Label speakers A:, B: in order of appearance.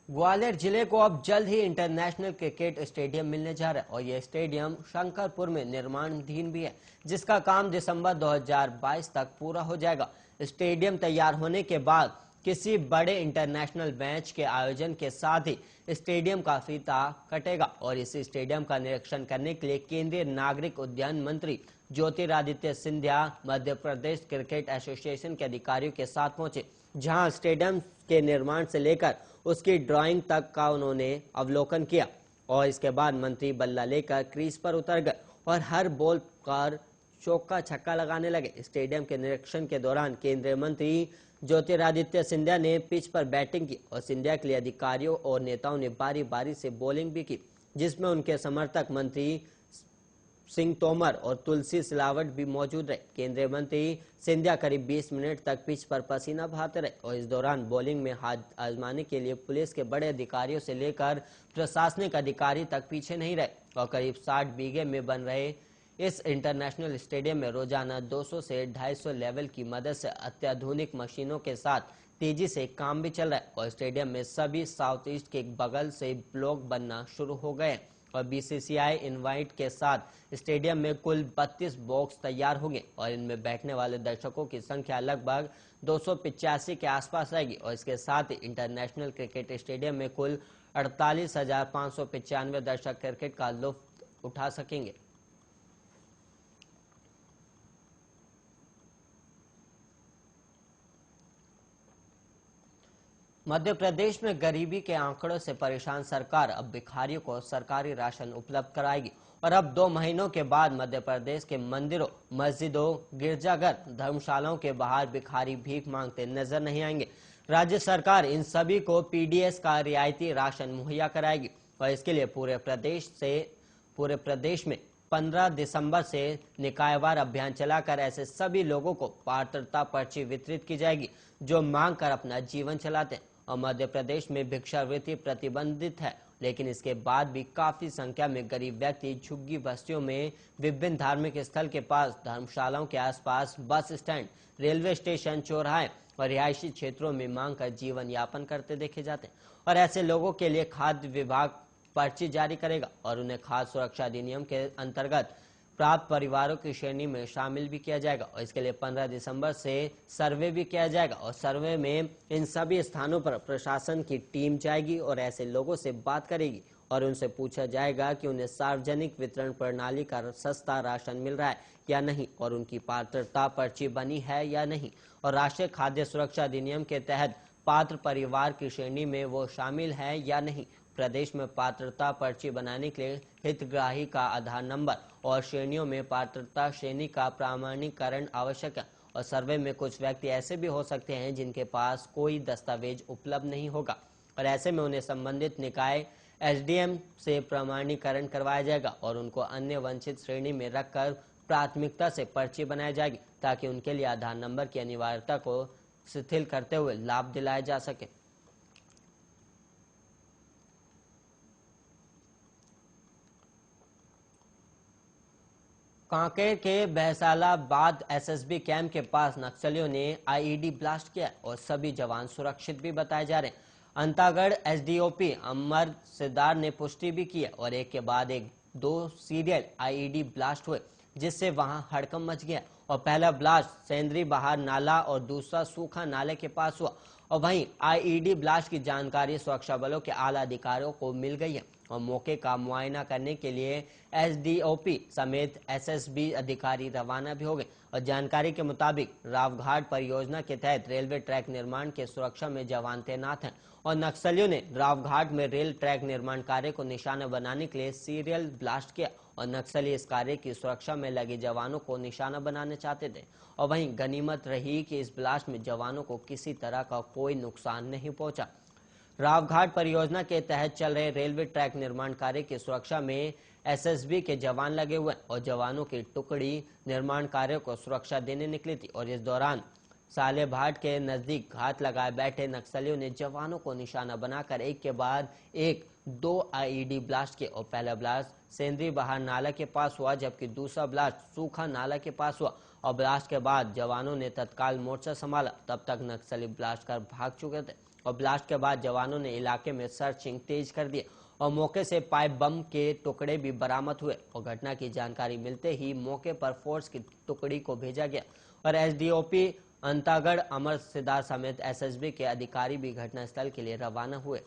A: ग्वालियर जिले को अब जल्द ही इंटरनेशनल क्रिकेट स्टेडियम मिलने जा रहा है और यह स्टेडियम शंकरपुर में निर्माणाधीन भी है, जिसका काम दिसंबर 2022 तक पूरा हो जाएगा। स्टेडियम तैयार होने के बाद किसी बड़े इंटरनेशनल मैच के आयोजन के साथ ही स्टेडियम का फीता कटेगा और इस स्टेडियम का निरीक्षण करने के लिए केंद्रीय नागरिक उड्डयन मंत्री ज्योतिरादित्य सिंधिया मध्य प्रदेश क्रिकेट एसोसिएशन के अधिकारियों के साथ पहुंचे, जहां स्टेडियम के निर्माण से लेकर उसकी ड्राइंग तक का उन्होंने अवलोकन किया और इसके बाद मंत्री बल्ला लेकर क्रीज पर उतर गए और हर बॉल पर चौका छक्का लगाने लगे। स्टेडियम के निरीक्षण के दौरान केंद्रीय मंत्री ज्योतिरादित्य सिंधिया ने पिच पर बैटिंग की और सिंधिया के लिए अधिकारियों और नेताओं ने बारी बारी से बॉलिंग भी की, जिसमें उनके समर्थक मंत्री सिंह तोमर और तुलसी सिलावट भी मौजूद रहे। केंद्रीय मंत्री सिंधिया करीब 20 मिनट तक पिच पर पसीना बहाते रहे और इस दौरान बॉलिंग में हाथ आजमाने के लिए पुलिस के बड़े अधिकारियों से लेकर प्रशासनिक अधिकारी तक पीछे नहीं रहे और करीब 60 बीघे में बन रहे इस इंटरनेशनल स्टेडियम में रोजाना 200 से 250 लेवल की मदद से अत्याधुनिक मशीनों के साथ तेजी से काम भी चल रहा है और स्टेडियम में सभी साउथ ईस्ट के बगल से ब्लॉक बनना शुरू हो गए और बीसीसीआई इनवाइट के साथ स्टेडियम में कुल 32 बॉक्स तैयार होंगे और इनमें बैठने वाले दर्शकों की संख्या लगभग 285 के आसपास रहेगी और इसके साथ ही इंटरनेशनल क्रिकेट स्टेडियम में कुल 48,595 दर्शक क्रिकेट का लुत्फ उठा सकेंगे। मध्य प्रदेश में गरीबी के आंकड़ों से परेशान सरकार अब भिखारियों को सरकारी राशन उपलब्ध कराएगी और अब 2 महीनों के बाद मध्य प्रदेश के मंदिरों, मस्जिदों, गिरजाघर, धर्मशालाओं के बाहर भिखारी भीख मांगते नजर नहीं आएंगे। राज्य सरकार इन सभी को पीडीएस का रियायती राशन मुहैया कराएगी और इसके लिए पूरे प्रदेश में 15 दिसंबर से निकायवार अभियान चलाकर ऐसे सभी लोगों को पात्रता पर्ची वितरित की जाएगी जो मांग कर अपना जीवन चलाते हैं। और मध्य प्रदेश में भिक्षावृत्ति प्रतिबंधित है, लेकिन इसके बाद भी काफी संख्या में गरीब व्यक्ति झुग्गी बस्तियों में, विभिन्न धार्मिक स्थल के पास, धर्मशालाओं के आसपास, बस स्टैंड, रेलवे स्टेशन, चौराहे और रिहायशी क्षेत्रों में मांग कर जीवन यापन करते देखे जाते हैं और ऐसे लोगों के लिए खाद्य विभाग पर्ची जारी करेगा और उन्हें खाद्य सुरक्षा अधिनियम के अंतर्गत प्राप्त परिवारों की श्रेणी में शामिल भी किया जाएगा और इसके लिए 15 दिसंबर से सर्वे भी किया जाएगा और सर्वे में इन सभी स्थानों पर प्रशासन की टीम जाएगी और ऐसे लोगों से बात करेगी और उनसे पूछा जाएगा कि उन्हें सार्वजनिक वितरण प्रणाली का सस्ता राशन मिल रहा है या नहीं और उनकी पात्रता पर्ची बनी है या नहीं और राष्ट्रीय खाद्य सुरक्षा अधिनियम के तहत पात्र परिवार की श्रेणी में वो शामिल है या नहीं। प्रदेश में पात्रता पर्ची बनाने के लिए हितग्राही का आधार नंबर और श्रेणियों में पात्रता श्रेणी का प्रमाणीकरण आवश्यक है और सर्वे में कुछ व्यक्ति ऐसे भी हो सकते हैं जिनके पास कोई दस्तावेज उपलब्ध नहीं होगा और ऐसे में उन्हें संबंधित निकाय एसडीएम से प्रमाणीकरण करवाया जाएगा और उनको अन्य वंचित श्रेणी में रखकर प्राथमिकता से पर्ची बनाई जाएगी ताकि उनके लिए आधार नंबर की अनिवार्यता को शिथिल करते हुए लाभ दिलाया जा सके। कांकेर के बहसालाबाद एसएसबी कैंप के पास नक्सलियों ने आईईडी ब्लास्ट किया और सभी जवान सुरक्षित भी बताए जा रहे हैं। अंतागढ़ एसडीओपी अमर सिद्धार ने पुष्टि भी की और एक के बाद एक 2 सीरियल आईईडी ब्लास्ट हुए जिससे वहां हड़कंप मच गया और पहला ब्लास्ट सेंद्री बहार नाला और दूसरा सूखा नाले के पास हुआ और वहीं आईईडी ब्लास्ट की जानकारी सुरक्षा बलों के आला अधिकारियों को मिल गई है और मौके का मुआयना करने के लिए एसडीओपी समेत एसएसबी अधिकारी रवाना भी हो गए और जानकारी के मुताबिक रावघाट परियोजना के तहत रेलवे ट्रैक निर्माण के सुरक्षा में जवान तैनात हैं और नक्सलियों ने रावघाट में रेल ट्रैक निर्माण कार्य को निशाना बनाने के लिए सीरियल ब्लास्ट किया और नक्सली इस कार्य की सुरक्षा में लगे जवानों को निशाना बनाने चाहते थे और वहीं गनीमत रही कि इस ब्लास्ट में जवानों को किसी तरह का कोई नुकसान नहीं पहुंचा। रावघाट परियोजना के तहत चल रहे रेलवे ट्रैक निर्माण कार्य की सुरक्षा में एसएसबी के जवान लगे हुए और जवानों की टुकड़ी निर्माण कार्य को सुरक्षा देने निकली थी और इस दौरान सालेभाट के नजदीक घात लगाए बैठे नक्सलियों ने जवानों को निशाना बनाकर एक के बाद एक 2 आईईडी ब्लास्ट किए और पहला ब्लास्ट सेंद्री बहार नाला के पास हुआ जबकि दूसरा ब्लास्ट सूखा नाला के पास हुआ और ब्लास्ट के बाद जवानों ने तत्काल मोर्चा संभाला। तब तक नक्सली ब्लास्ट कर भाग चुके थे और ब्लास्ट के बाद जवानों ने इलाके में सर्चिंग तेज कर दी और मौके से पाइप बम के टुकड़े भी बरामद हुए और घटना की जानकारी मिलते ही मौके पर फोर्स की टुकड़ी को भेजा गया और एसडीओपी अंतागढ़ अमर सिद्धार्थ समेत एसएसबी के अधिकारी भी घटनास्थल के लिए रवाना हुए।